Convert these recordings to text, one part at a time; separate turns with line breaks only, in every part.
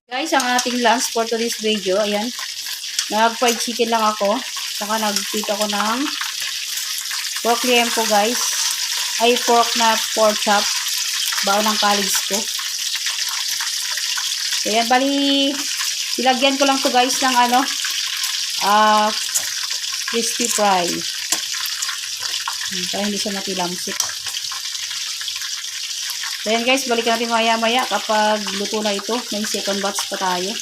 Guys, ang ating lunch for today's video, ayan. Nag-fried chicken lang ako. Saka nag-prito ako ng pork liempo, guys. Ay, pork na pork chop. Baon ng college ko. Ayan, bali, ilagyan ko lang to guys ng crispy fry. Para hindi siya matilamsik. So, ayan guys, balikan natin maya-maya kapag luto na ito. May second batch pa tayo.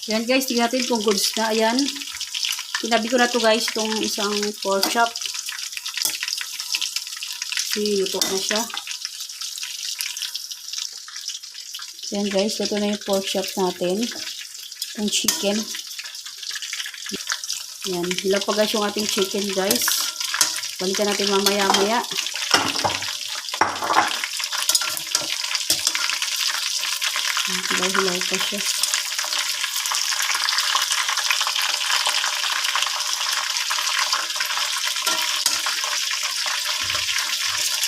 Ayan guys, tingnan natin kung goods na. Ayan. Tinabi ko na to guys, itong isang pork chop. Luto na siya. Ayan guys, luto na yung pork chop natin. Yung chicken. Ayan, hilaw pa guys yung ating chicken guys. Balikan natin mamaya-maya. Hilaw-hilaw pa siya.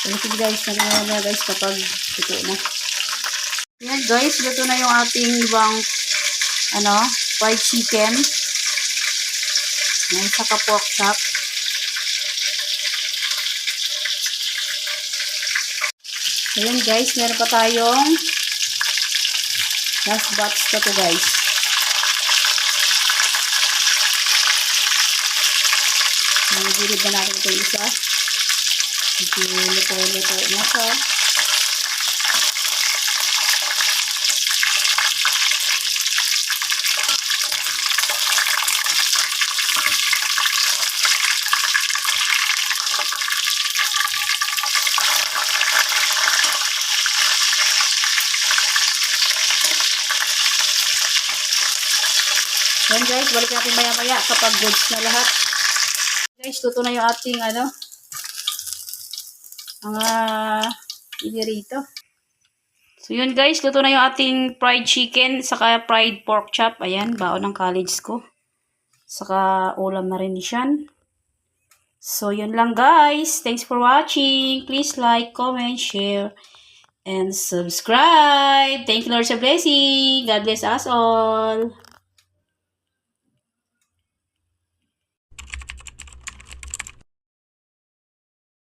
Balikan guys, na guys kapag luto na. Ayan guys, luto na yung ating ibang fried chicken. Ayan, saka pork chop. Ayan guys, meron pa tayong last batch pa to guys. Nagilid na natin ito isa. Luto na siya. Yan guys, balik natin maya-maya kapag goods na lahat. Guys, luto na yung ating mga inirito. So yun guys, luto na yung ating fried chicken saka fried pork chop. Ayan, baon ng college ko. Saka ulam na rin siyan. So yun lang guys. Thanks for watching. Please like, comment, share, and subscribe. Thank you Lord sa blessing. God bless us all.